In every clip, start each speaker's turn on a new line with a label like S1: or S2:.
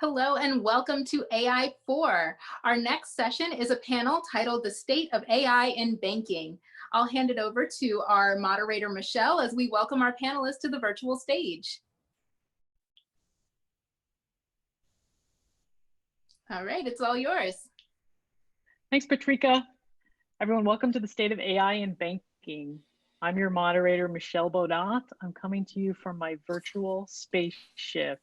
S1: Hello and welcome to AI4. Our next session is a panel titled The State of AI in Banking. I'll hand it over to our moderator, Michelle, as we welcome our panelists to the virtual stage. All right, it's all yours.
S2: Thanks, Patrika. Everyone, welcome to the State of AI in Banking. I'm your moderator, Michelle Bonat. I'm coming to you from my virtual spaceship.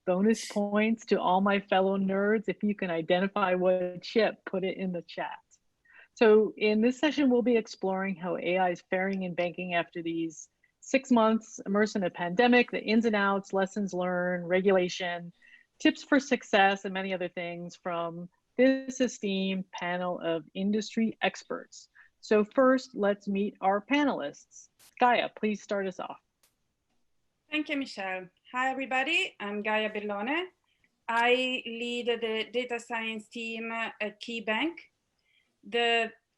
S2: Bonus points to all my fellow nerds. If you can identify what ship, put it in the chat. So in this session, we'll be exploring how AI is faring in banking after these 6 months immersed in a pandemic, the ins and outs, lessons learned, regulation, tips for success, and many other things from this esteemed panel of industry experts. So first, let's meet our panelists. Gaia, please start us off.
S3: Thank you, Michelle. Hi, everybody. I'm Gaia Bellone. I lead the data science team at KeyBank.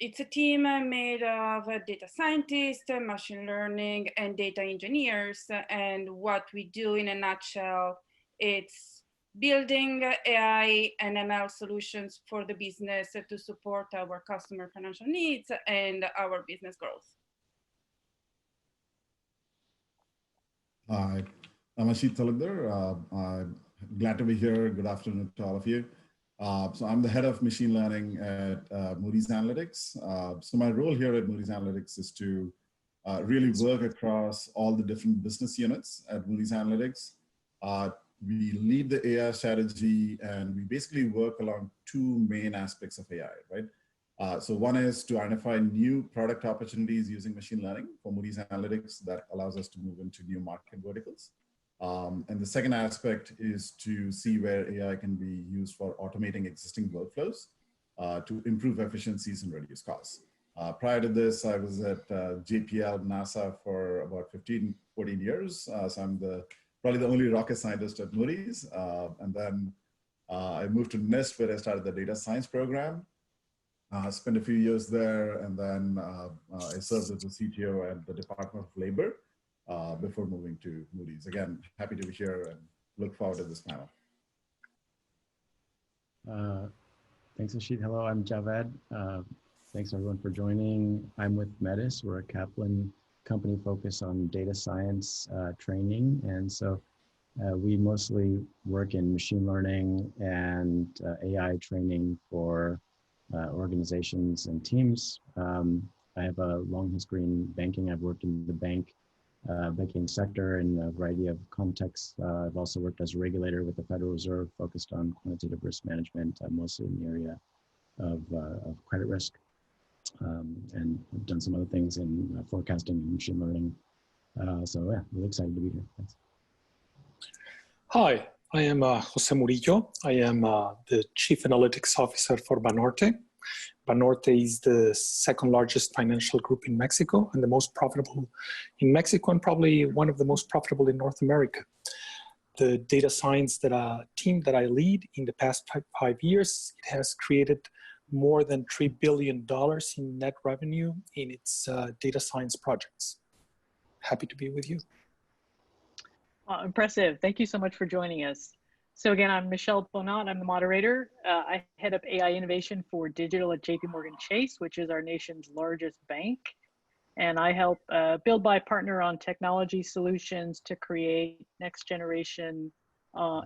S3: It's a team made of data scientists, machine learning, and data engineers. And what we do in a nutshell, it's building AI and ML solutions for the business to support our customer financial needs and our business growth.
S4: Hi, I'm Rashid Talib. I'm glad to be here. Good afternoon to all of you. So I'm the head of machine learning at Moody's Analytics. So my role here at Moody's Analytics is to really work across all the different business units at Moody's Analytics. We lead the AI strategy, and we basically work along two main aspects of AI, right? So one is to identify new product opportunities using machine learning for Moody's Analytics that allows us to move into new market verticals. And the second aspect is to see where AI can be used for automating existing workflows to improve efficiencies and reduce costs. Prior to this, I was at JPL NASA for about 15, 14 years. So I'm probably the only rocket scientist at Moody's. And then I moved to NIST, where I started the data science program. Spent a few years there, and then I served as the CTO at the Department of Labor before moving to Moody's. Again, happy to be here and look forward to this panel.
S5: Thanks, Ashit. Hello, I'm Javed. Thanks everyone for joining. I'm with Metis. We're a Kaplan company focused on data science training. And so we mostly work in machine learning and AI training for organizations and teams. I have a long history in banking. I've worked in the banking sector in a variety of contexts. I've also worked as a regulator with the Federal Reserve, focused on quantitative risk management, mostly in the area of credit risk. And I've done some other things in forecasting and machine learning. So yeah, really excited to be here. Thanks.
S6: Hi, I am Jose Murillo. I am the Chief Analytics Officer for Banorte. Banorte is the second largest financial group in Mexico and the most profitable in Mexico, and probably one of the most profitable in North America. The data science team that I lead in the past 5 years, it has created more than $3 billion in net revenue in its data science projects. Happy to be with you.
S2: Impressive. Thank you so much for joining us. So again, I'm Michelle Bonat. I'm the moderator. I head up AI innovation for digital at JPMorgan Chase, which is our nation's largest bank. And I help build, buy, partner on technology solutions to create next generation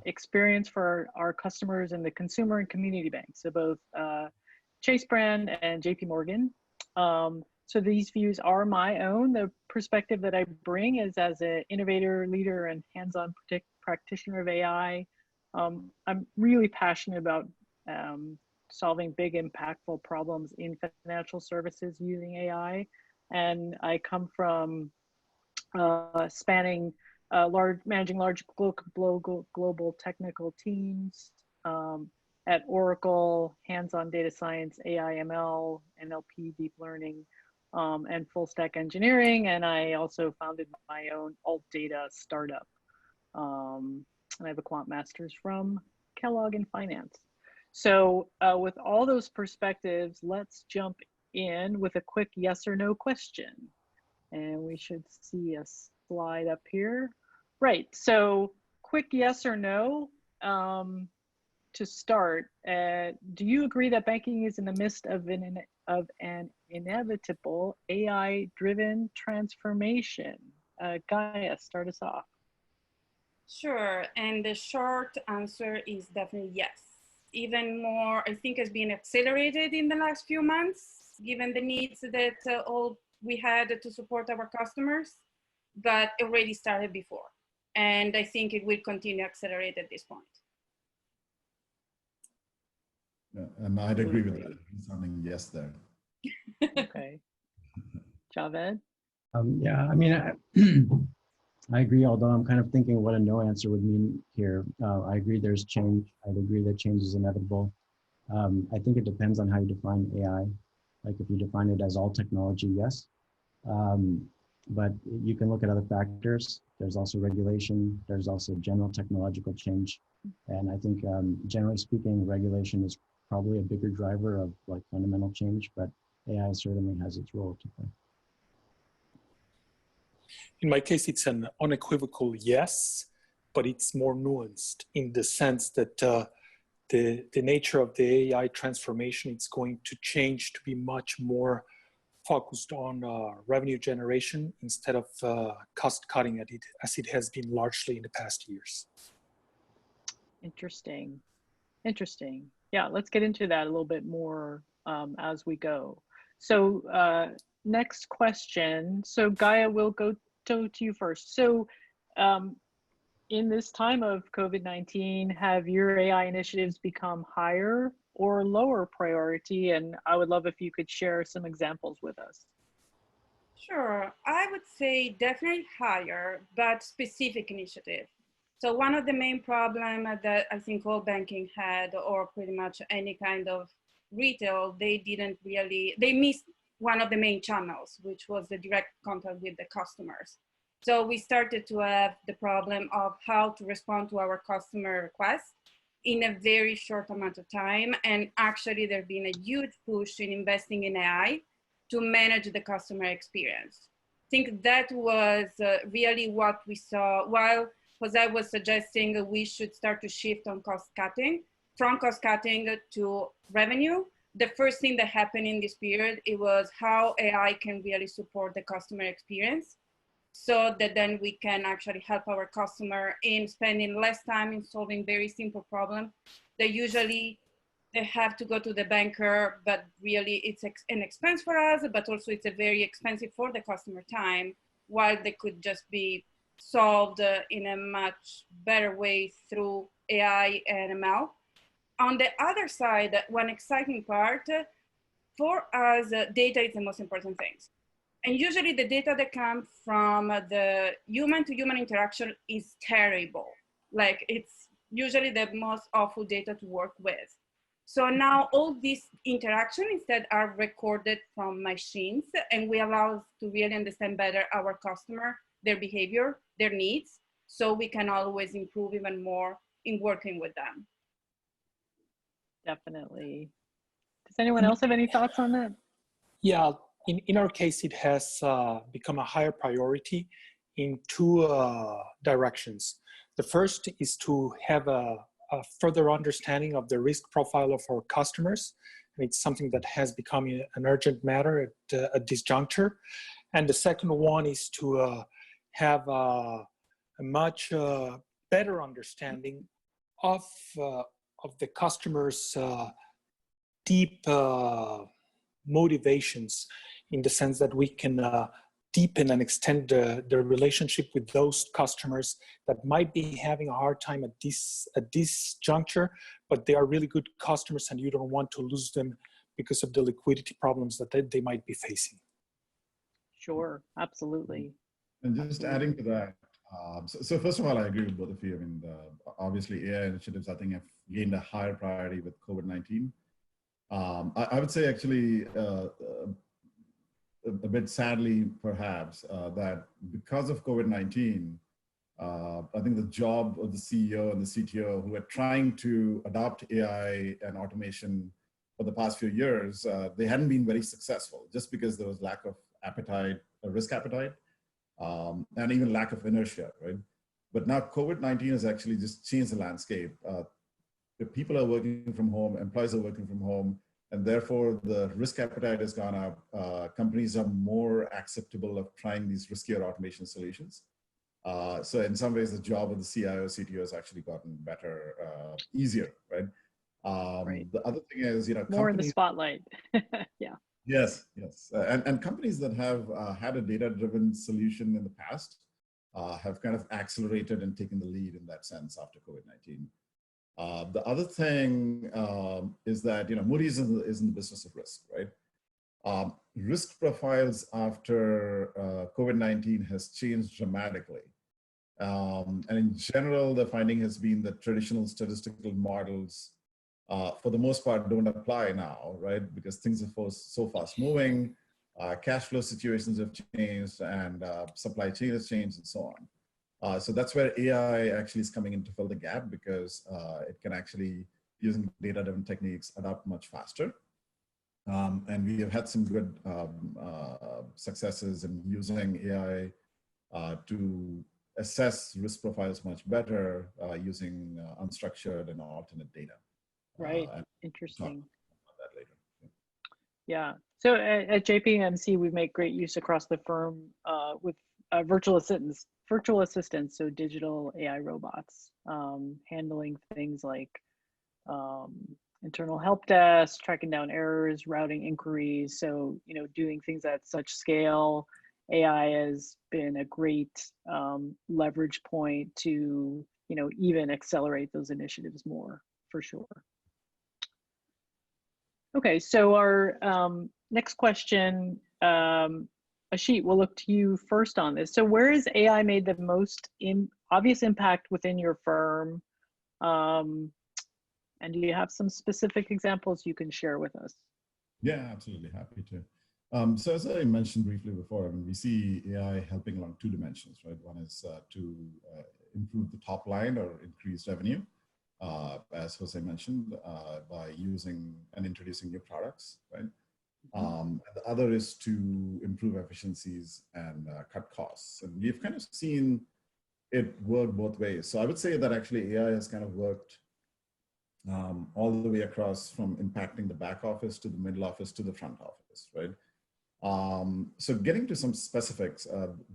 S2: experience for our customers in the consumer and community banks, so both Chase brand and JPMorgan. So these views are my own. The perspective that I bring is as an innovator, leader, and hands-on practitioner of AI. I'm really passionate about solving big, impactful problems in financial services using AI. And I come from managing large global technical teams at Oracle, hands-on data science, AI, ML, NLP, deep learning, and full stack engineering. And I also founded my own alt data startup. And I have a quant master's from Kellogg in finance. So with all those perspectives, let's jump in with a quick yes or no question. And we should see a slide up here. Right, so quick yes or no. to start, do you agree that banking is in the midst of an inevitable AI-driven transformation? Gaia, start us off.
S3: Sure, and the short answer is definitely yes. Even more, I think, has been accelerated in the last few months, given the needs that all we had to support our customers, but it already started before. And I think it will continue to accelerate at this point.
S4: Yeah, and I'd agree with that. Sounding yes there.
S2: Okay. Javed?
S5: Yeah, I mean, I agree, although I'm kind of thinking what a no answer would mean here. I agree there's change. I'd agree that change is inevitable. I think it depends on how you define AI. Like if you define it as all technology, yes. But you can look at other factors. There's also regulation. There's also general technological change. And I think generally speaking, regulation is probably a bigger driver of like fundamental change, but AI certainly has its role to play.
S6: In my case, it's an unequivocal yes, but it's more nuanced in the sense that the nature of the AI transformation, it's going to change to be much more focused on revenue generation instead of cost cutting as it has been largely in the past years.
S2: Interesting. Interesting. Yeah, let's get into that a little bit more as we go. So next question. So Gaia, we'll go to you first. So in this time of COVID-19, have your AI initiatives become higher or lower priority? And I would love if you could share some examples with us.
S3: Sure, I would say definitely higher, but specific initiative. So one of the main problems that I think all banking had, or pretty much any kind of retail, they missed one of the main channels, which was the direct contact with the customers. So we started to have the problem of how to respond to our customer requests in a very short amount of time. And actually there's been a huge push in investing in AI to manage the customer experience. I think that was really what we saw while Jose was suggesting we should start to shift on cost cutting, from cost cutting to revenue. The first thing that happened in this period, it was how AI can really support the customer experience so that then we can actually help our customer in spending less time in solving very simple problems that usually they have to go to the banker, but really it's an expense for us, but also it's a very expensive for the customer time, while they could just be solved in a much better way through AI and ML. On the other side, one exciting part, for us, data is the most important thing. And usually the data that comes from the human-to-human interaction is terrible. Like it's usually the most awful data to work with. So now all these interactions instead are recorded from machines, and we allow us to really understand better our customer, their behavior, their needs, so we can always improve even more in working with them.
S2: Definitely. Does anyone else have any thoughts on that?
S6: Yeah, in our case, it has become a higher priority in two directions. The first is to have a further understanding of the risk profile of our customers. And it's something that has become an urgent matter at this juncture. And the second one is to have a much better understanding of the customer's deep motivations, in the sense that we can deepen and extend the relationship with those customers that might be having a hard time at this juncture, but they are really good customers and you don't want to lose them because of the liquidity problems that they might be facing.
S2: Sure, absolutely.
S4: And just adding to that, so first of all, I agree with both of you. I mean, obviously AI initiatives, I think, have gained a higher priority with COVID-19. I would say actually, a bit sadly, perhaps, that because of COVID-19, I think the job of the CEO and the CTO who are trying to adopt AI and automation for the past few years, they hadn't been very successful just because there was lack of appetite, risk appetite, and even lack of inertia, right? But now COVID-19 has actually just changed the landscape. If people are working from home, employees are working from home, and therefore the risk appetite has gone up. Companies are more acceptable of trying these riskier automation solutions. So in some ways, the job of the CIO, CTO has actually gotten better, easier, right?
S2: Right.
S4: The other thing is,
S2: more in the spotlight. Yeah.
S4: Yes, yes. And companies that have had a data-driven solution in the past have kind of accelerated and taken the lead in that sense after COVID-19. The other thing is that, Moody's is in the business of risk, right? Risk profiles after COVID-19 has changed dramatically. And in general, the finding has been that traditional statistical models, for the most part, don't apply now, right? Because things are so fast moving, cash flow situations have changed, and supply chain has changed, and so on. So that's where AI actually is coming in to fill the gap, because it can actually, using data-driven techniques, adapt much faster. And we have had some good successes in using AI to assess risk profiles much better using unstructured and alternate data.
S2: Right. Interesting.
S4: About that later.
S2: Yeah. So at JPMC, we make great use across the firm with virtual assistants, so digital AI robots, handling things like internal help desk, tracking down errors, routing inquiries. So, doing things at such scale, AI has been a great leverage point to, even accelerate those initiatives more, for sure. Okay, so our next question, Ashit, we'll look to you first on this. So where has AI made the most obvious impact within your firm? And do you have some specific examples you can share with us?
S4: Yeah, absolutely, happy to. So as I mentioned briefly before, we see AI helping along two dimensions, right? One is to improve the top line or increase revenue, as Jose mentioned, by using and introducing new products, right? And the other is to improve efficiencies and cut costs. And we've kind of seen it work both ways. So I would say that actually AI has kind of worked all the way across, from impacting the back office to the middle office to the front office, right? So getting to some specifics,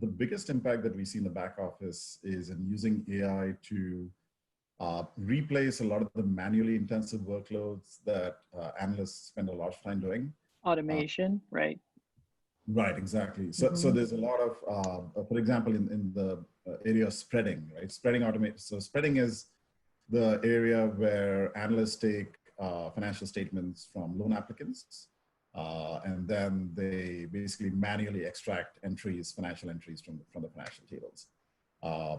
S4: the biggest impact that we see in the back office is in using AI to replace a lot of the manually intensive workloads that analysts spend a lot of time doing.
S2: Automation, right?
S4: Right, exactly. So, so there's a lot of, for example, in the area of spreading, right? Spreading automation. So spreading is the area where analysts take financial statements from loan applicants, and then they basically manually extract entries, financial entries from the financial tables.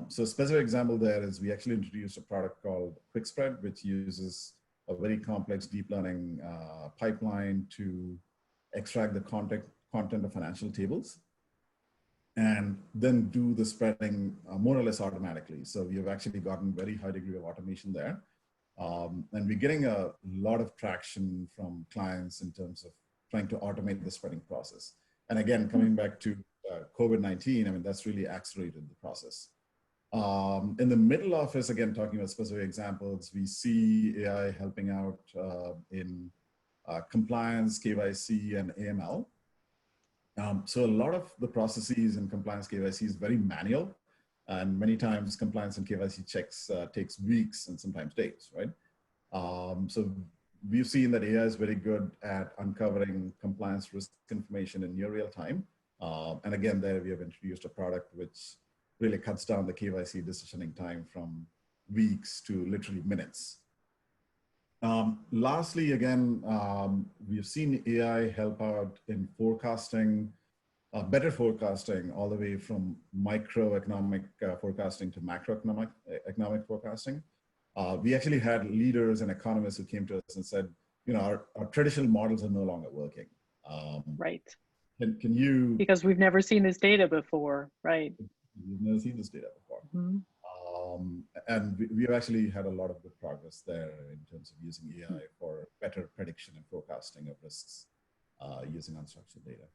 S4: So a specific example there is we actually introduced a product called QuickSpread, which uses a very complex deep learning pipeline to extract the content of financial tables and then do the spreading more or less automatically. So we have actually gotten very high degree of automation there. And we're getting a lot of traction from clients in terms of trying to automate the spreading process. And again, coming back to COVID-19, that's really accelerated the process. In the middle office, again, talking about specific examples, we see AI helping out in compliance, KYC, and AML. So a lot of the processes in compliance KYC is very manual, and many times compliance and KYC checks takes weeks and sometimes days, right? So we've seen that AI is very good at uncovering compliance risk information in near real time. And again, there we have introduced a product which really cuts down the KYC decisioning time from weeks to literally minutes. Lastly, again, we've seen AI help out in forecasting, better forecasting, all the way from microeconomic forecasting to macroeconomic economic forecasting. We actually had leaders and economists who came to us and said, our traditional models are no longer working.
S2: Right.
S4: Can you?
S2: Because we've never seen this data before, right?
S4: We've never seen this data before. And we've actually had a lot of good progress there in terms of using AI for better prediction and forecasting of risks using unstructured data.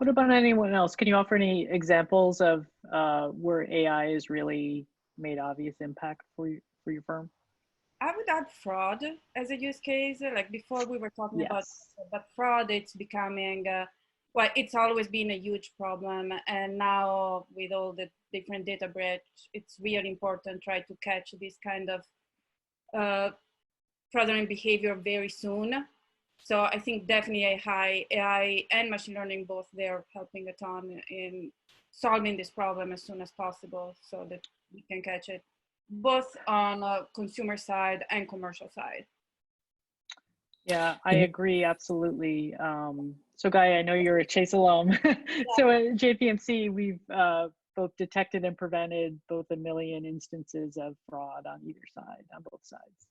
S2: What about anyone else? Can you offer any examples of where AI has really made obvious impact for your firm?
S3: I would add fraud as a use case. Like before we were talking about,
S2: Yes.
S3: but fraud, it's becoming, well, it's always been a huge problem. And now with all the different data breach, it's really important try to catch this kind of fraudulent behavior very soon. So I think definitely AI and machine learning, both they're helping a ton in solving this problem as soon as possible so that we can catch it both on a consumer side and commercial side.
S2: Yeah, I agree, absolutely. So Gaia, I know you're a Chase alum. So at JPMC, we've both detected and prevented both 1 million instances of fraud on either side, on both sides.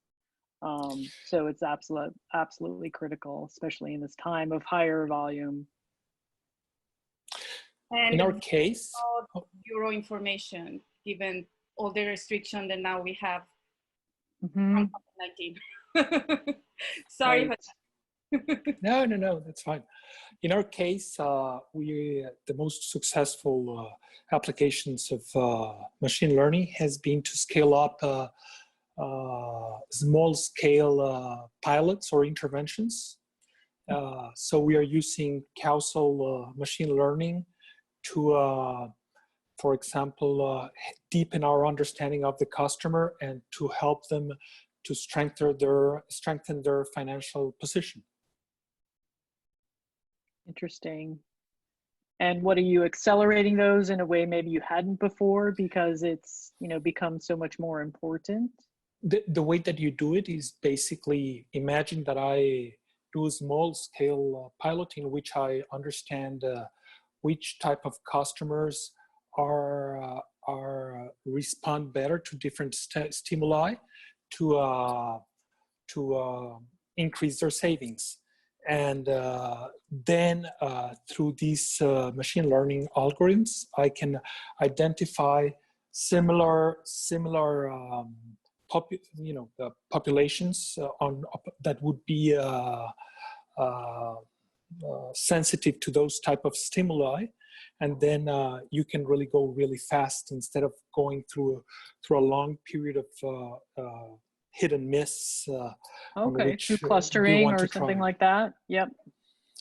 S2: So it's absolutely critical, especially in this time of higher volume.
S3: And
S6: in our case,
S3: bureau information, given all the restriction that now we have
S2: Mm-hmm.
S3: from COVID-19. Sorry.
S2: Right.
S6: No, that's fine. In our case, the most successful applications of machine learning has been to scale up small scale pilots or interventions. So we are using causal machine learning to, for example, deepen our understanding of the customer and to help them to strengthen their financial position.
S2: Interesting. And what are you accelerating those in a way maybe you hadn't before because it's, you know, become so much more important?
S6: The way that you do it is basically imagine that I do a small scale pilot in which I understand which type of customers are respond better to different stimuli to increase their savings. And then through these machine learning algorithms, I can identify similar populations that would be sensitive to those type of stimuli, and then you can really go really fast instead of going through a long period of hit and miss.
S2: Okay, through clustering or something like that. Yep.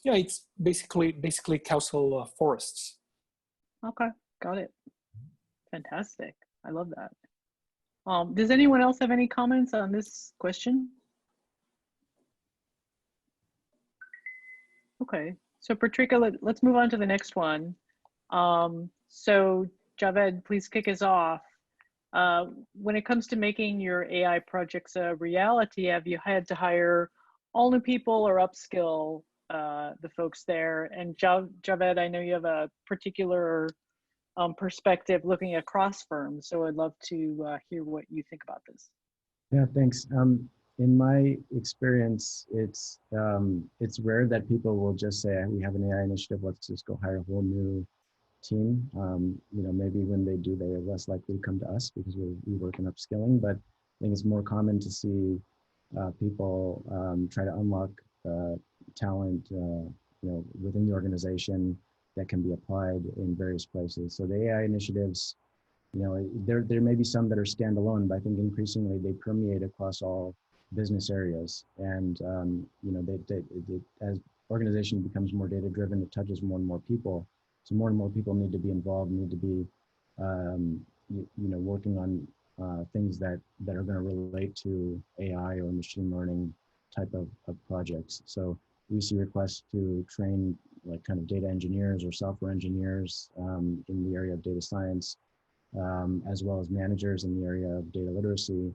S6: Yeah, it's basically causal forests.
S2: Okay, got it. Fantastic. I love that. Does anyone else have any comments on this question? Okay, so Patricia, let's move on to the next one. So Javed, please kick us off. When it comes to making your AI projects a reality, have you had to hire all new people or upskill the folks there? And Javed, I know you have a particular perspective looking across firms, so I'd love to hear what you think about this.
S5: Yeah, thanks. In my experience, it's rare that people will just say, we have an AI initiative, let's just go hire a whole new team. You know, maybe when they do, they are less likely to come to us because we work in upskilling, but I think it's more common to see people try to unlock talent, you know, within the organization that can be applied in various places. So the AI initiatives, you know, there may be some that are standalone, but I think increasingly they permeate across all business areas. And, you know, as organization becomes more data-driven, it touches more and more people. So more and more people need to be involved, need to be, you know, working on things that are going to relate to AI or machine learning type of projects. So we see requests to train like kind of data engineers or software engineers in the area of data science, as well as managers in the area of data literacy,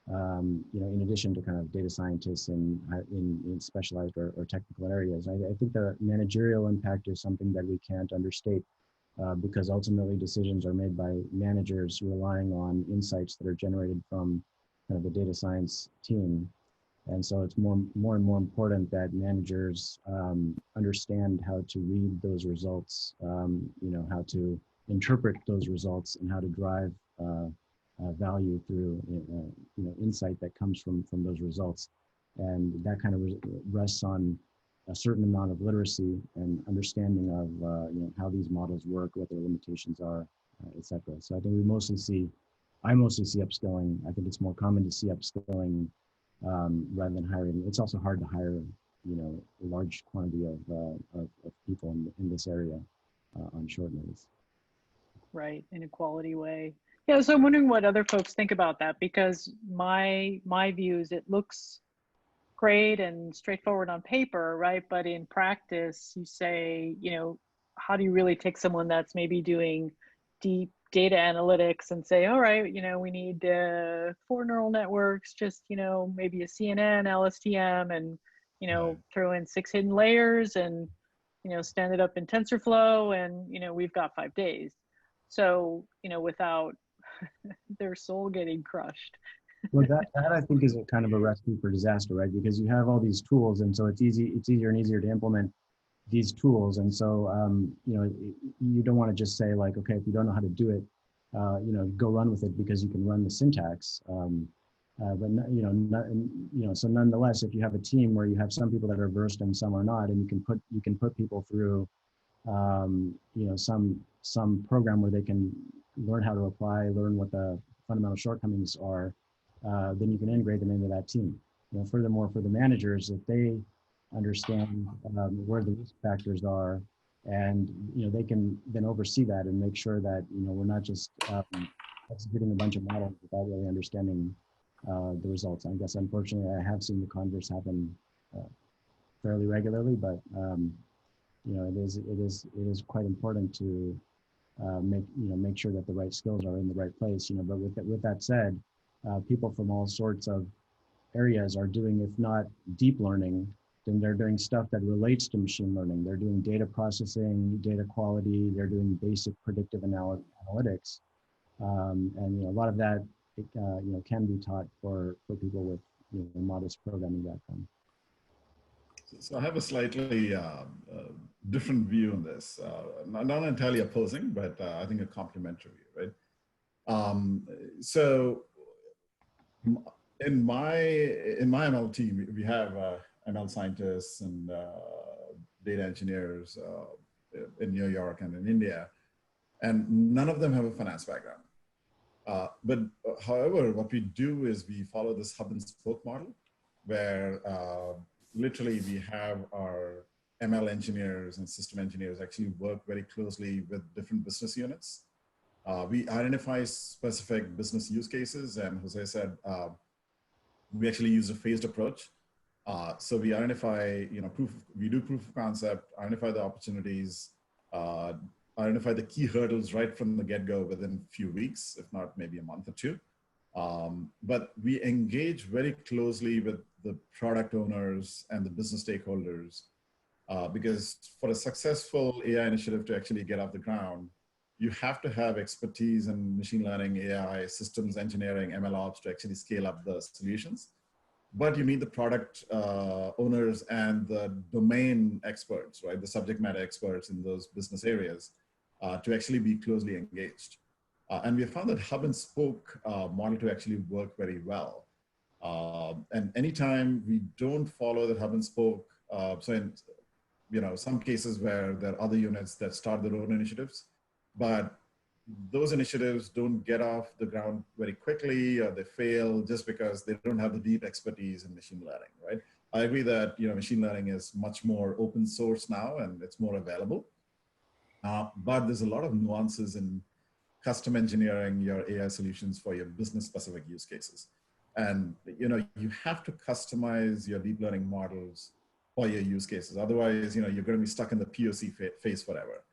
S5: you know, in addition to kind of data scientists in specialized or technical areas. I think the managerial impact is something that we can't understate because ultimately decisions are made by managers relying on insights that are generated from kind of the data science team. And so it's more and more important that managers understand how to read those results, you know, how to interpret those results and how to drive value through you know, insight that comes from those results. And that kind of rests on a certain amount of literacy and understanding of how these models work, what their limitations are, et cetera. So I think I mostly see upskilling. I think it's more common to see upskilling rather than hiring. It's also hard to hire, a large quantity of people in this area on short notice.
S2: Right, in a quality way. Yeah, so I'm wondering what other folks think about that, because my view is it looks great and straightforward on paper, right? But in practice, you say, how do you really take someone that's maybe doing deep data analytics and say, all right, we need 4 neural networks, just, maybe a CNN, LSTM, and, throw in 6 hidden layers and, stand it up in TensorFlow, and, we've got 5 days. So, without their soul getting crushed.
S5: Well, that I think is a kind of a recipe for disaster, right? Because you have all these tools, and so it's easier and easier to implement these tools. And so, you don't want to just say like, okay, if you don't know how to do it, go run with it because you can run the syntax. So nonetheless, if you have a team where you have some people that are versed and some are not, and you can put people through, some program where they can learn how to apply, learn what the fundamental shortcomings are, then you can integrate them into that team. Furthermore, for the managers, if they understand where the risk factors are, and they can then oversee that and make sure that we're not just executing a bunch of models without really understanding the results. I guess unfortunately I have seen the converse happen fairly regularly, but it is quite important to make sure that the right skills are in the right place. But with that said, people from all sorts of areas are doing, if not deep learning, then they're doing stuff that relates to machine learning. They're doing data processing, data quality, they're doing basic predictive analytics. And a lot of that, can be taught for people with modest programming background.
S4: So I have a slightly different view on this. Not entirely opposing, but I think a complementary view, right? So in my ML team, we have ML scientists and data engineers in New York and in India, and none of them have a finance background. But however, what we do is we follow this hub and spoke model, where literally we have our ML engineers and system engineers actually work very closely with different business units. We identify specific business use cases, and Jose said, we actually use a phased approach. So we identify, we do proof of concept, identify the opportunities, identify the key hurdles right from the get-go within a few weeks, if not maybe a month or two. But we engage very closely with the product owners and the business stakeholders, because for a successful AI initiative to actually get off the ground, you have to have expertise in machine learning, AI, systems engineering, ML ops to actually scale up the solutions. But you need the product owners and the domain experts, right? The subject matter experts in those business areas to actually be closely engaged. And we have found that hub and spoke model to actually work very well. And anytime we don't follow the hub and spoke, so in some cases where there are other units that start their own initiatives, but those initiatives don't get off the ground very quickly, or they fail just because they don't have the deep expertise in machine learning, right? I agree that machine learning is much more open source now and it's more available, but there's a lot of nuances in custom engineering your AI solutions for your business specific use cases. And you have to customize your deep learning models for your use cases. Otherwise, you're going to be stuck in the POC phase forever.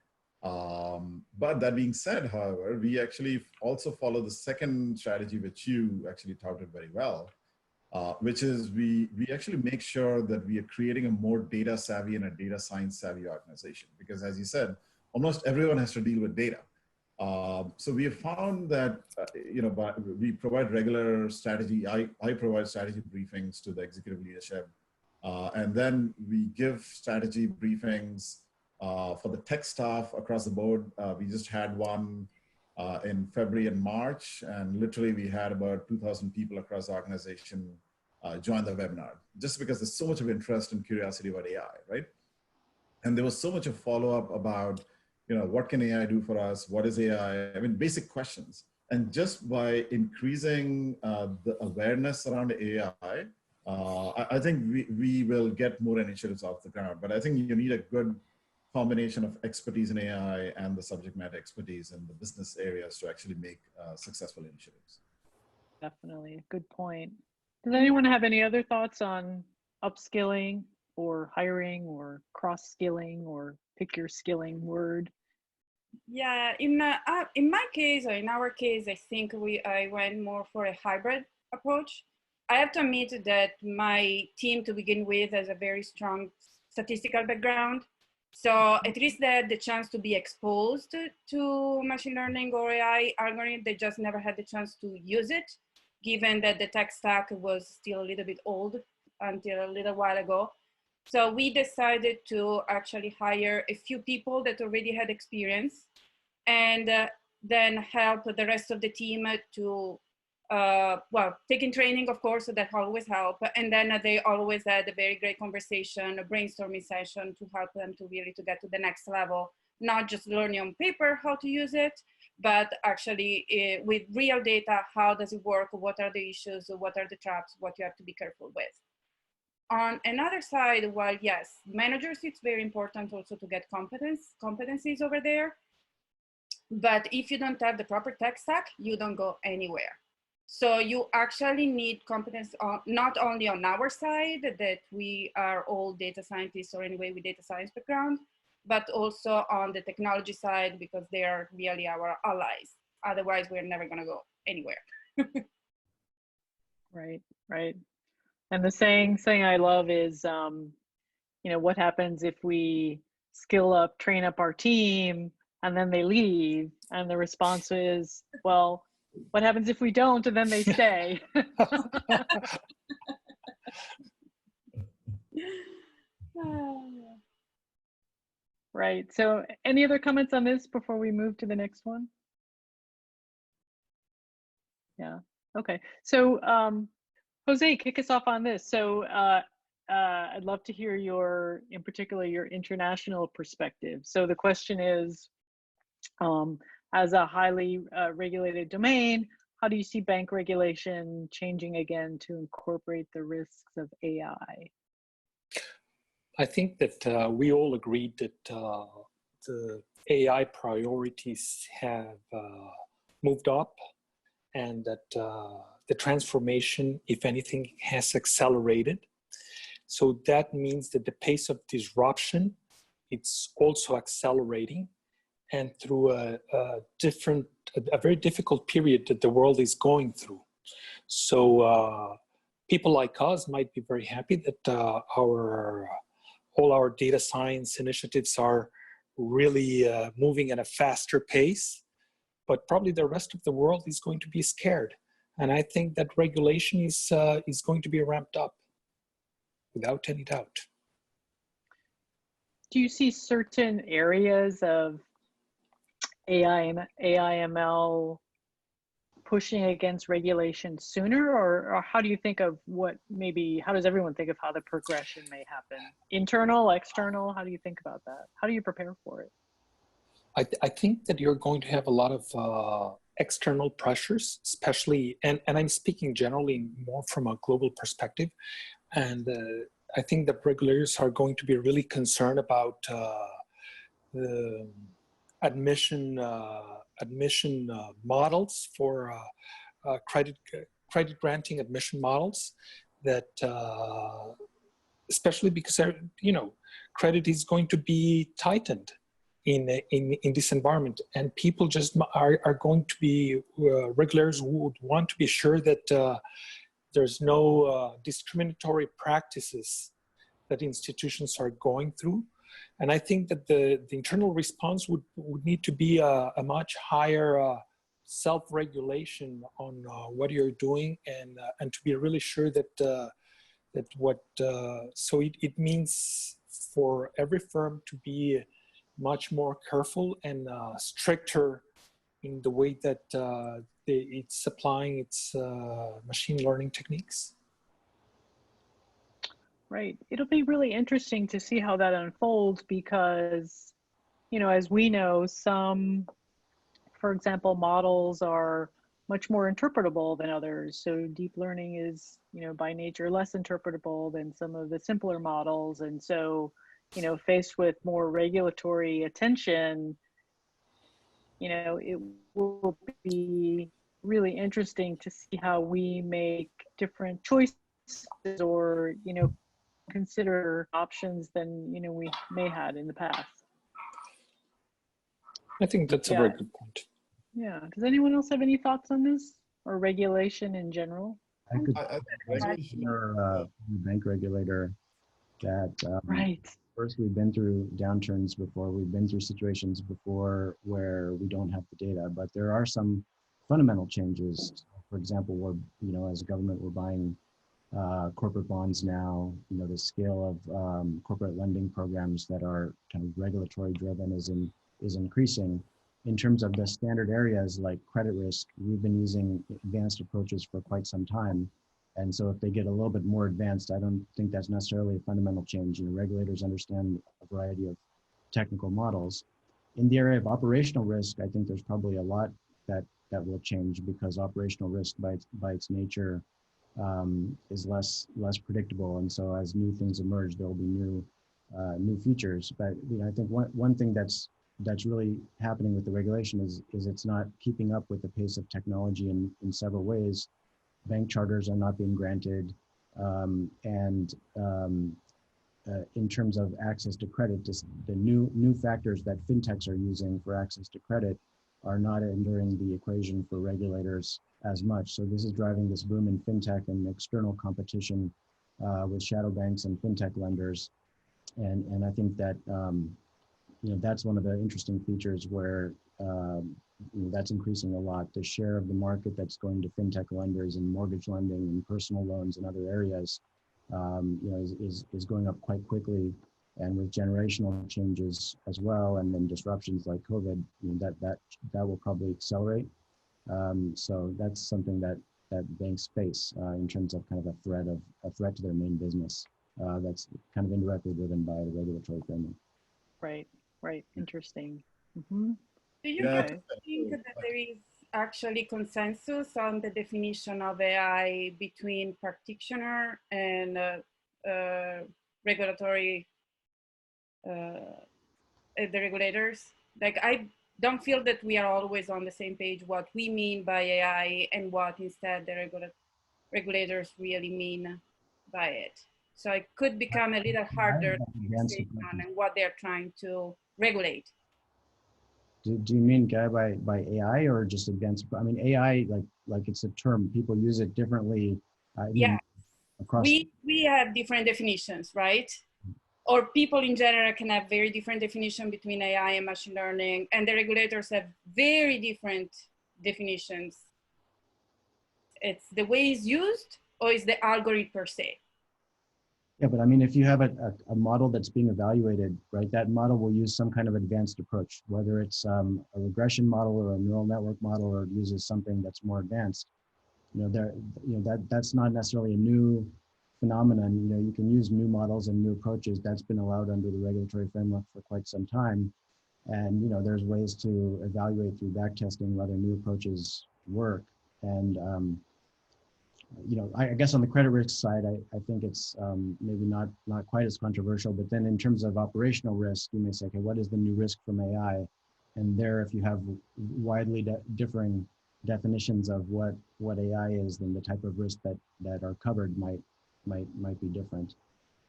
S4: But that being said, however, we actually also follow the second strategy, which you actually touted very well, which is we actually make sure that we are creating a more data savvy and a data science savvy organization. Because as you said, almost everyone has to deal with data. So we have found that, we provide regular strategy. I provide strategy briefings to the executive leadership. And then we give strategy briefings for the tech staff across the board. We just had one in February and March, and literally we had about 2,000 people across the organization join the webinar, just because there's so much of interest and curiosity about AI, right? And there was so much of follow-up about, what can AI do for us? What is AI? I mean, basic questions. And just by increasing the awareness around AI, I think we will get more initiatives off the ground. But I think you need a good combination of expertise in AI and the subject matter expertise in the business areas to actually make successful initiatives.
S2: Definitely, good point. Does anyone have any other thoughts on upskilling or hiring or cross-skilling, or pick your skilling word?
S3: Yeah, in my case, or in our case, I think I went more for a hybrid approach. I have to admit that my team, to begin with, has a very strong statistical background. So at least they had the chance to be exposed to machine learning or AI algorithm. They just never had the chance to use it, given that the tech stack was still a little bit old until a little while ago. So we decided to actually hire a few people that already had experience, and then help the rest of the team to, taking training, of course, so that always help. And then they always had a very great conversation, a brainstorming session to help them to really to get to the next level, not just learning on paper how to use it, but actually with real data, how does it work? What are the issues? What are the traps? What you have to be careful with. On another side, while yes, managers, it's very important also to get competencies over there. But if you don't have the proper tech stack, you don't go anywhere. So you actually need competence not only on our side, that we are all data scientists or anyway with data science background, but also on the technology side, because they are really our allies. Otherwise, we're never going to go anywhere.
S2: Right, right. And the saying I love is, what happens if we skill up, train up our team, and then they leave? And the response is, well, what happens if we don't and then they stay? Right. So any other comments on this before we move to the next one? Yeah. Okay. So Jose, kick us off on this. So I'd love to hear in particular, your international perspective. So the question is, as a highly regulated domain, how do you see bank regulation changing again to incorporate the risks of AI?
S6: I think that we all agreed that the AI priorities have moved up, and that the transformation, if anything, has accelerated. So that means that the pace of disruption, it's also accelerating, and through a very difficult period that the world is going through. So people like us might be very happy that all our data science initiatives are really moving at a faster pace, but probably the rest of the world is going to be scared. And I think that regulation is going to be ramped up, without any doubt.
S2: Do you see certain areas of AI, ML pushing against regulation sooner, or how do you think of how does everyone think of how the progression may happen? Internal, external, how do you think about that? How do you prepare for it?
S6: I think that you're going to have a lot of external pressures, especially, and I'm speaking generally more from a global perspective. And I think that regulators are going to be really concerned about the admission models for credit granting admission models, that especially because credit is going to be tightened in this environment, and people just are going to be regulators would want to be sure that there's no discriminatory practices that institutions are going through. And I think that the internal response would need to be a much higher self-regulation on what you're doing, and to be really sure that so it means for every firm to be much more careful and stricter in the way that it's applying its machine learning techniques.
S2: Right. It'll be really interesting to see how that unfolds because, you know, as we know, some, for example, models are much more interpretable than others. So deep learning is, you know, by nature less interpretable than some of the simpler models. And so, you know, faced with more regulatory attention, you know, it will be really interesting to see how we make different choices or, you know, consider options than, you know, we may had in the past.
S6: I think that's a very good point.
S2: Yeah. Does anyone else have any thoughts on this or regulation in general?
S5: I could or bank regulator that
S2: Right.
S5: first, we've been through downturns before, we've been through situations before where we don't have the data, but there are some fundamental changes. For example, we're, you know, as a government, we're buying corporate bonds now. You know, the scale of corporate lending programs that are kind of regulatory driven is increasing. In terms of the standard areas like credit risk, we've been using advanced approaches for quite some time. And so if they get a little bit more advanced, I don't think that's necessarily a fundamental change. You know, regulators understand a variety of technical models. In the area of operational risk, I think there's probably a lot that will change because operational risk by its nature is less predictable. And so as new things emerge, there will be new features. But you know, I think one thing that's really happening with the regulation is it's not keeping up with the pace of technology in several ways. Bank charters are not being granted, in terms of access to credit, just the new factors that fintechs are using for access to credit are not entering the equation for regulators as much. So this is driving this boom in fintech and external competition with shadow banks and fintech lenders, and I think that you know, that's one of the interesting features where you know, that's increasing a lot. The share of the market that's going to fintech lenders and mortgage lending and personal loans and other areas, you know, is going up quite quickly. And with generational changes as well, and then disruptions like COVID, you know, that will probably accelerate. So that's something that banks face in terms of kind of a threat to their main business. That's kind of indirectly driven by the regulatory framework.
S2: Right. Right. Interesting. Mm-hmm.
S3: Do you guys think that there is actually consensus on the definition of AI between practitioner and regulatory, the regulators? Like, I don't feel that we are always on the same page what we mean by AI and what instead the regulators really mean by it. So it could become a little harder to understand and what they're trying to regulate.
S5: Do you mean Gaia by AI or just advanced? I mean, AI, like it's a term, people use it differently.
S3: Yeah,
S5: across
S3: we have different definitions, right? Or people in general can have very different definition between AI and machine learning, and the regulators have very different definitions. It's the way it's used, or is the algorithm per se?
S5: Yeah, but I mean, if you have a model that's being evaluated, right, that model will use some kind of advanced approach, whether it's a regression model or a neural network model, or it uses something that's more advanced. You know, that's not necessarily a new phenomenon. You know, you can use new models and new approaches. That's been allowed under the regulatory framework for quite some time. And, you know, there's ways to evaluate through backtesting whether new approaches work. And, you know, I guess on the credit risk side, I think it's maybe not quite as controversial, but then in terms of operational risk, you may say, okay, what is the new risk from AI? And there, if you have widely differing definitions of what AI is, then the type of risk that are covered might be different.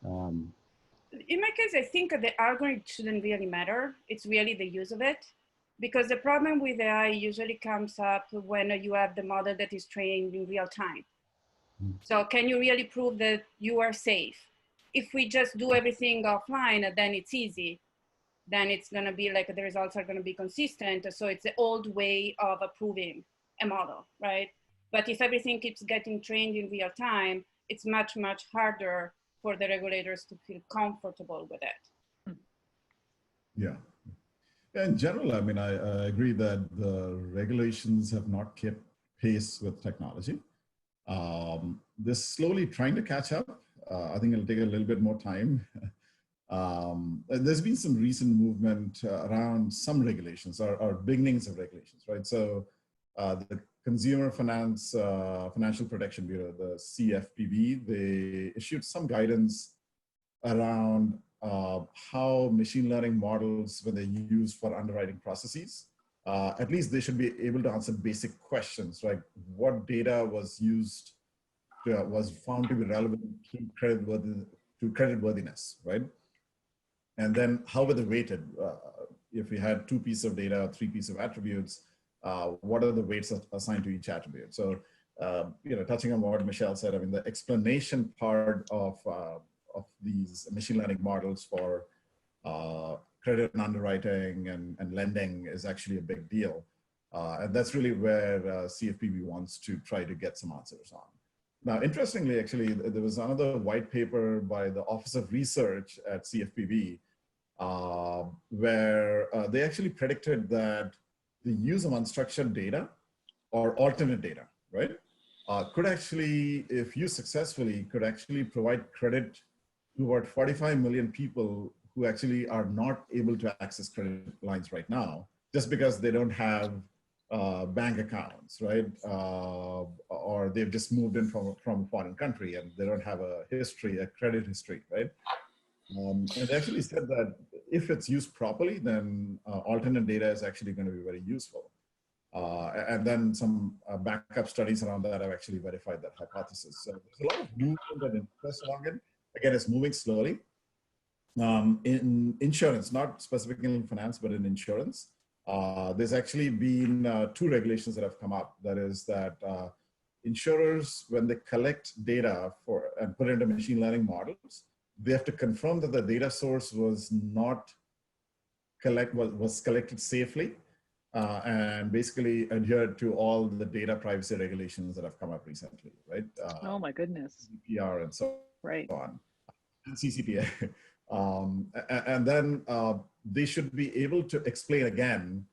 S3: In my case, I think the algorithm shouldn't really matter. It's really the use of it. Because the problem with AI usually comes up when you have the model that is trained in real time. So can you really prove that you are safe? If we just do everything offline, then it's easy. Then it's going to be like the results are going to be consistent. So it's the old way of approving a model, right? But if everything keeps getting trained in real time, it's much, much harder for the regulators to feel comfortable with it.
S4: Yeah. In general, I mean, I agree that the regulations have not kept pace with technology. They're slowly trying to catch up. I think it'll take a little bit more time. There's been some recent movement around some regulations or beginnings of regulations, right? So the Consumer Financial Protection Bureau, the CFPB, they issued some guidance around how machine learning models, when they're used for underwriting processes, at least they should be able to answer basic questions, like what data was used, was found to be relevant to creditworthiness, right? And then how were they weighted? If we had 2 pieces of data, 3 pieces of attributes, what are the weights assigned to each attribute? So, touching on what Michelle said, I mean, the explanation part of these machine learning models for credit and underwriting and lending is actually a big deal. And that's really where CFPB wants to try to get some answers on. Now, interestingly, actually, there was another white paper by the Office of Research at CFPB where they actually predicted that the use of unstructured data or alternate data, right, could actually, if used successfully, could actually provide credit to about 45 million people who actually are not able to access credit lines right now, just because they don't have bank accounts, right? Or they've just moved in from a foreign country and they don't have a credit history, right? And they actually said that if it's used properly, then alternate data is actually going to be very useful. And then some backup studies around that have actually verified that hypothesis. So there's a lot of movement and interest along it. Again, it's moving slowly. In insurance, not specifically in finance, but in insurance, there's actually been 2 regulations that have come up. That is that insurers, when they collect data and put it into machine learning models, they have to confirm that the data source was collected safely and basically adhered to all the data privacy regulations that have come up recently, right?
S2: Oh my goodness.
S4: GDPR and so
S2: right.
S4: on, and CCPA. And then they should be able to explain again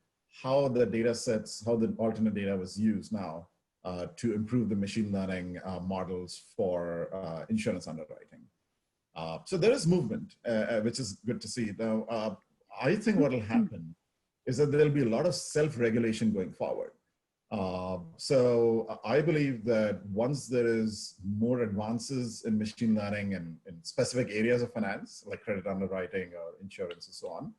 S4: how the data sets, how the alternate data was used now to improve the machine learning models for insurance underwriting. So there is movement, which is good to see. Now, I think what will happen is that there'll be a lot of self-regulation going forward. So I believe that once there is more advances in machine learning and in specific areas of finance, like credit underwriting or insurance and so on,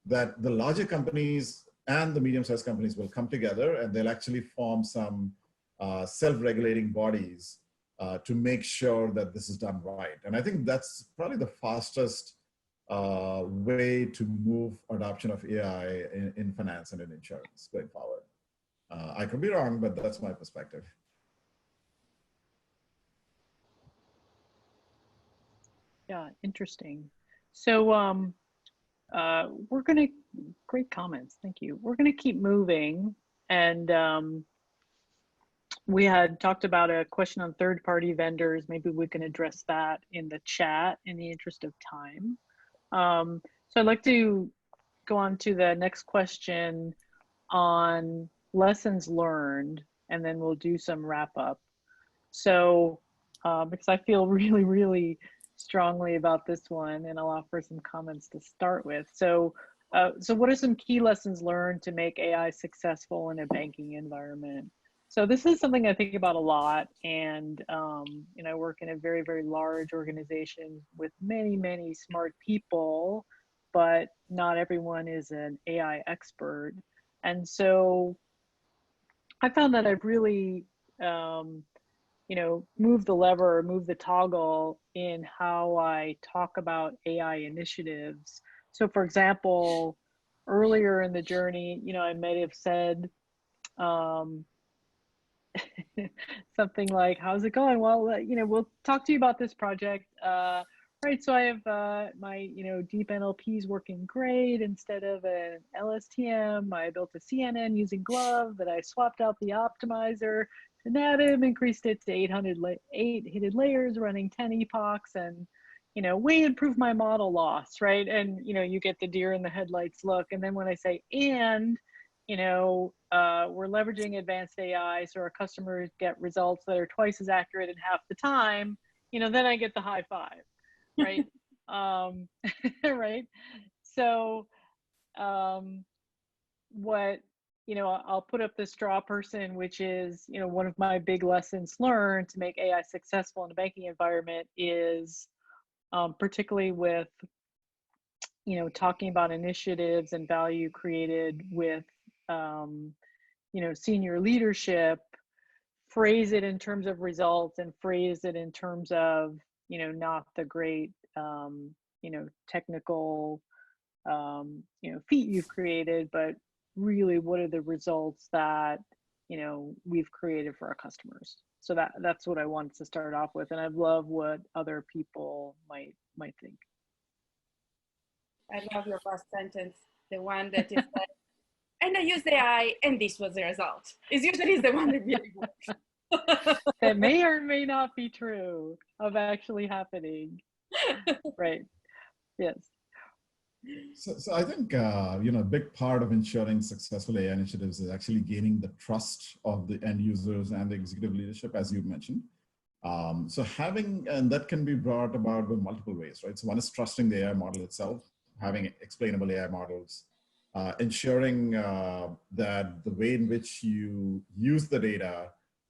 S4: that the larger companies and the medium-sized companies will come together and they'll actually form some self-regulating bodies to make sure that this is done right. And I think that's probably the fastest way to move adoption of AI in finance and in insurance going forward. I could be wrong, but that's my perspective.
S2: Yeah, interesting. So we're going to, great comments, thank you. We're going to keep moving. And we had talked about a question on third-party vendors. Maybe we can address that in the chat in the interest of time. So I'd like to go on to the next question on lessons learned, and then we'll do some wrap up. So because I feel really, really strongly about this one, and I'll offer some comments to start with. So what are some key lessons learned to make AI successful in a banking environment? So this is something I think about a lot, and I work in a very, very large organization with many, many smart people, but not everyone is an AI expert. And so I found that I've really, moved the lever or moved the toggle in how I talk about AI initiatives. So for example, earlier in the journey, I might have said something like, how's it going? Well, we'll talk to you about this project. Right, so I have my, deep NLP is working great. Instead of an LSTM, I built a CNN using Glove, but I swapped out the optimizer to Native, increased it to 8 hidden layers, running 10 epochs, and, way improved my model loss, right? And, you get the deer in the headlights look. And then when I say, and, we're leveraging advanced AI so our customers get results that are twice as accurate in half the time, then I get the high five, right? Right. So what, I'll put up the straw person, which is, one of my big lessons learned to make AI successful in a banking environment is particularly with, talking about initiatives and value created with, senior leadership, phrase it in terms of results and phrase it in terms of, not the great, technical, feat you've created, but really what are the results that, we've created for our customers. So that's what I wanted to start off with. And I love what other people might think.
S3: I love your last sentence, the one that is like, and I used AI and this was the result. It usually is the one that really works.
S2: That may or may not be true of actually happening. Right. Yes.
S4: So I think, a big part of ensuring successful AI initiatives is actually gaining the trust of the end users and the executive leadership, as you mentioned. And that can be brought about in multiple ways, right? So one is trusting the AI model itself, having explainable AI models, ensuring that the way in which you use the data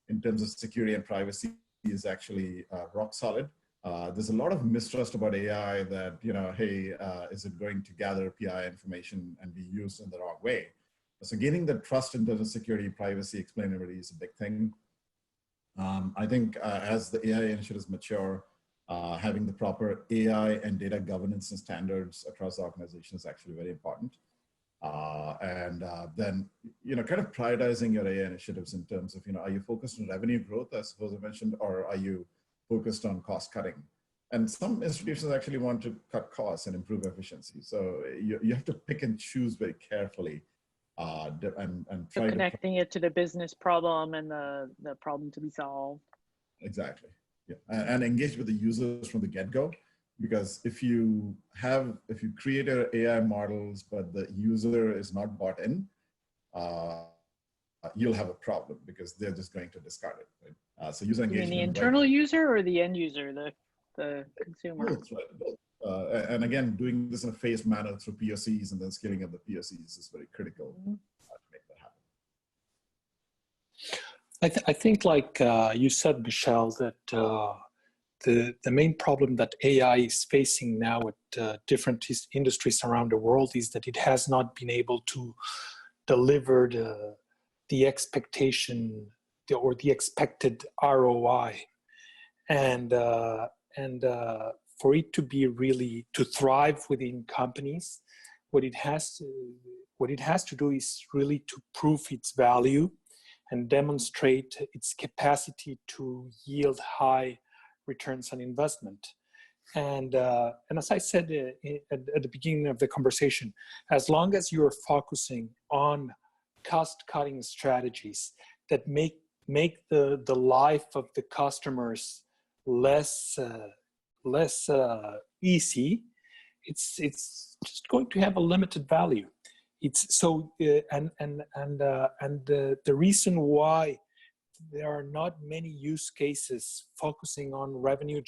S4: in terms of security and privacy is actually rock solid. There's a lot of mistrust about AI that, hey, is it going to gather PI information and be used in the wrong way? So gaining the trust in terms of security, privacy, explainability is a big thing. I think as the AI initiatives mature, having the proper AI and data governance and standards across the organization is actually very important. Then, kind of prioritizing your AI initiatives in terms of, are you focused on revenue growth, I suppose I mentioned, or are you focused on cost cutting? And some institutions actually want to cut costs and improve efficiency. So you have to pick and choose very carefully and try
S2: so connecting it to the business problem and the problem to be solved.
S4: Exactly. Yeah. And engage with the users from the get-go, because if you create your AI models, but the user is not bought in, you'll have a problem because they're just going to discard it. Right? So user engagement.
S2: You mean the internal user or the end user, the consumer?
S4: Both, right? Both. And again, doing this in a phased manner through POCs and then scaling up the POCs is very critical to make that happen.
S6: I think like you said, Michelle, that the main problem that AI is facing now at different industries around the world is that it has not been able to deliver the expectation or the expected ROI, and for it to be really to thrive within companies, what it has to do is really to prove its value and demonstrate its capacity to yield high returns on investment. And as I said at the beginning of the conversation, as long as you're focusing on cost-cutting strategies that make the life of the customers less easy, it's just going to have a limited value. It's so the reason why there are not many use cases focusing on revenue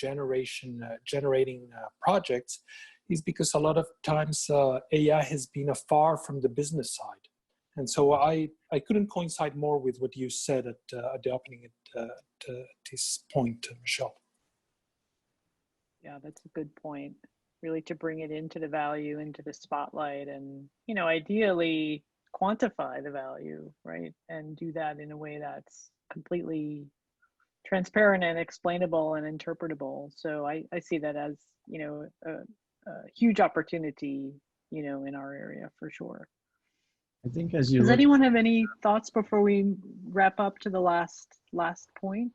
S6: generating projects is because a lot of times AI has been afar from the business side. And so I couldn't coincide more with what you said at the opening at this point, Michelle.
S2: Yeah, that's a good point. Really to bring it into the value, into the spotlight, and, ideally quantify the value, right? And do that in a way that's completely transparent and explainable and interpretable. So I see that as, a huge opportunity, in our area for sure.
S5: I think as you
S2: Does anyone have any thoughts before we wrap up to the last point?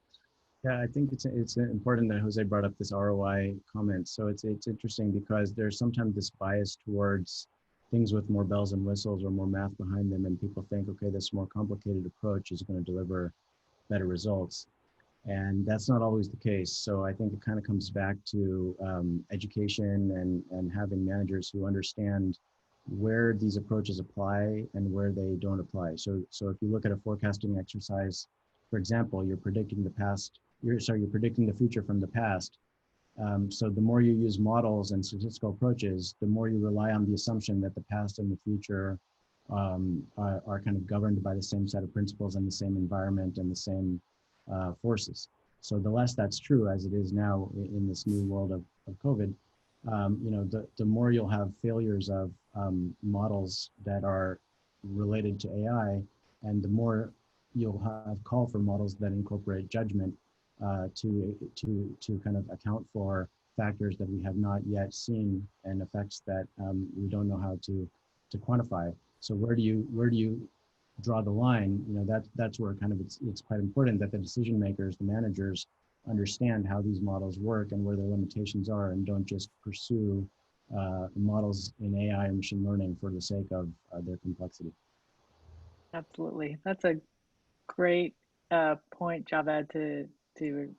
S5: Yeah, I think it's important that Jose brought up this ROI comment. So it's interesting because there's sometimes this bias towards things with more bells and whistles or more math behind them, and people think, okay, this more complicated approach is going to deliver better results, and that's not always the case. So I think it kind of comes back to education and having managers who understand where these approaches apply and where they don't apply. So if you look at a forecasting exercise, for example, you're predicting the future from the past, So the more you use models and statistical approaches, the more you rely on the assumption that the past and the future are kind of governed by the same set of principles and the same environment and the same forces. So the less that's true, as it is now in this new world of COVID, the more you'll have failures of models that are related to AI, and the more you'll have call for models that incorporate judgment to kind of account for factors that we have not yet seen and effects that we don't know how to quantify. So where do you draw the line? That's where kind of it's quite important that the decision makers, the managers, understand how these models work and where their limitations are, and don't just pursue models in AI and machine learning for the sake of their complexity.
S2: Absolutely, that's a great point, Javed, to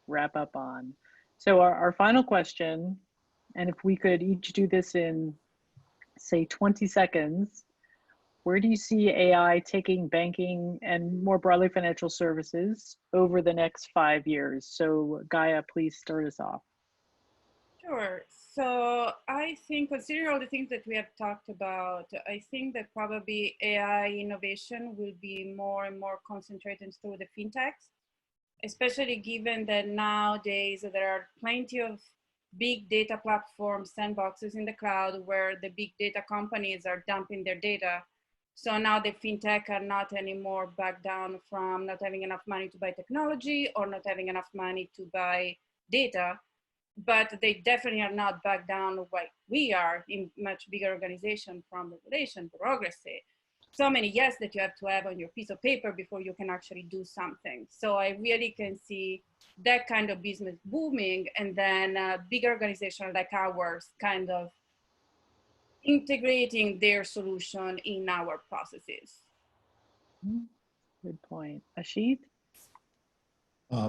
S2: wrap up on. So our final question, and if we could each do this in, say, 20 seconds, where do you see AI taking banking and more broadly financial services over the next 5 years? So Gaia, please start us off.
S3: Sure. So I think, considering all the things that we have talked about, I think that probably AI innovation will be more and more concentrated through the Fintechs, especially given that nowadays there are plenty of big data platforms, sandboxes in the cloud where the big data companies are dumping their data. So now the fintech are not anymore back down from not having enough money to buy technology or not having enough money to buy data, but they definitely are not back down like we are in much bigger organization from regulation, bureaucracy. So many yes that you have to have on your piece of paper before you can actually do something. So I really can see that kind of business booming, and then a bigger organization like ours kind of integrating their solution in our processes.
S2: Good point. Ashit?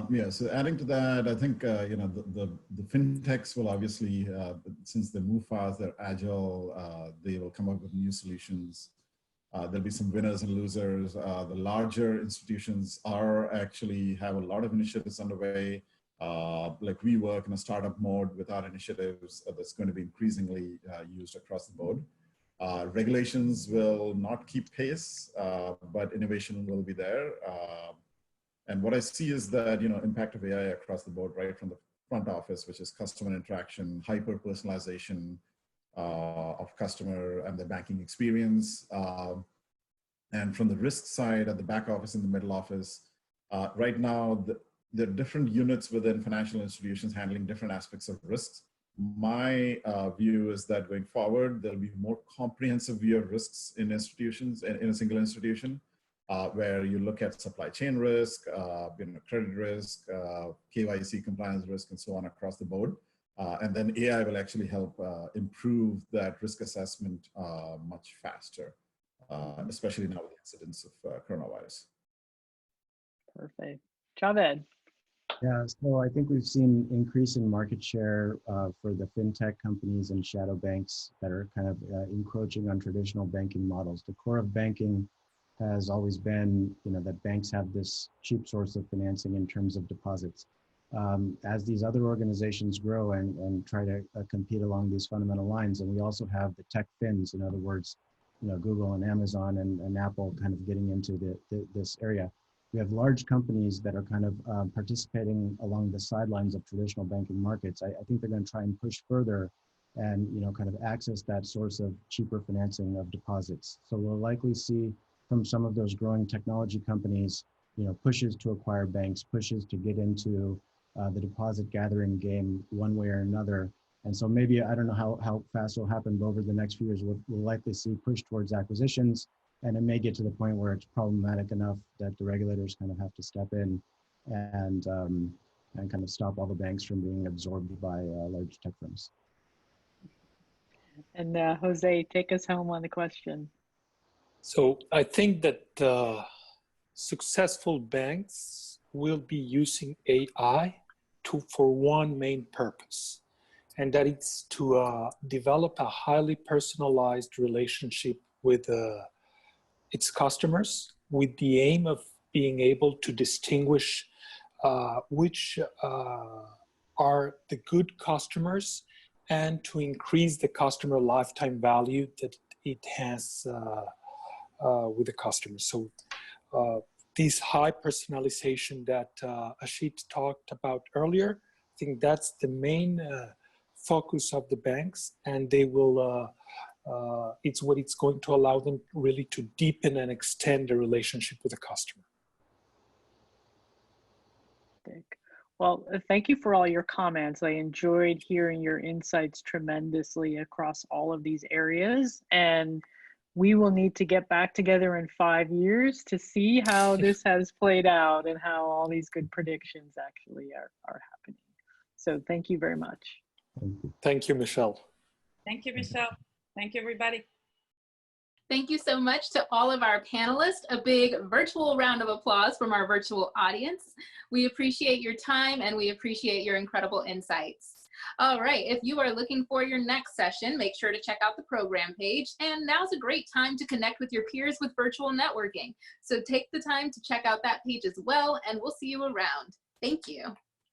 S4: Yeah, so adding to that, I think, the fintechs will obviously, since they move fast, they're agile, they will come up with new solutions. There'll be some winners and losers. The larger institutions actually have a lot of initiatives underway. Like we work in a startup mode with our initiatives that's going to be increasingly used across the board. Regulations will not keep pace, but innovation will be there. And what I see is that, impact of AI across the board, right from the front office, which is customer interaction, hyper-personalization of customer and the banking experience. And from the risk side at the back office and the middle office, right now, there are different units within financial institutions handling different aspects of risks. My view is that going forward, there'll be more comprehensive view of risks in institutions, in a single institution, where you look at supply chain risk, credit risk, KYC compliance risk, and so on across the board. And then AI will actually help improve that risk assessment much faster, especially now with the incidence of coronavirus.
S2: Perfect. Javed?
S5: Yeah, so I think we've seen increase in market share for the fintech companies and shadow banks that are kind of encroaching on traditional banking models. The core of banking has always been, that banks have this cheap source of financing in terms of deposits. As these other organizations grow and try to compete along these fundamental lines, and we also have the tech fins, in other words, Google and Amazon and Apple kind of getting into this area. We have large companies that are kind of participating along the sidelines of traditional banking markets. I think they're going to try and push further and kind of access that source of cheaper financing of deposits. So we'll likely see from some of those growing technology companies, pushes to acquire banks, pushes to get into the deposit gathering game one way or another. And so maybe, I don't know how fast it'll happen, but over the next few years, we'll likely see push towards acquisitions. And it may get to the point where it's problematic enough that the regulators kind of have to step in and kind of stop all the banks from being absorbed by large tech firms.
S2: And Jose, take us home on the question.
S6: So I think that successful banks will be using AI for one main purpose, and that is to develop a highly personalized relationship with its customers, with the aim of being able to distinguish which are the good customers and to increase the customer lifetime value that it has with the customers. So this high personalization that Ashit talked about earlier, I think that's the main focus of the banks, and they will, it's what it's going to allow them really to deepen and extend the relationship with the customer.
S2: Well, thank you for all your comments. I enjoyed hearing your insights tremendously across all of these areas, and we will need to get back together in 5 years to see how this has played out and how all these good predictions actually are happening. So thank you very much.
S6: Thank you, Michelle.
S3: Thank you, Michelle. Thank you, everybody.
S1: Thank you so much to all of our panelists. A big virtual round of applause from our virtual audience. We appreciate your time and we appreciate your incredible insights. All right, if you are looking for your next session, make sure to check out the program page. And now's a great time to connect with your peers with virtual networking. So take the time to check out that page as well, and we'll see you around. Thank you.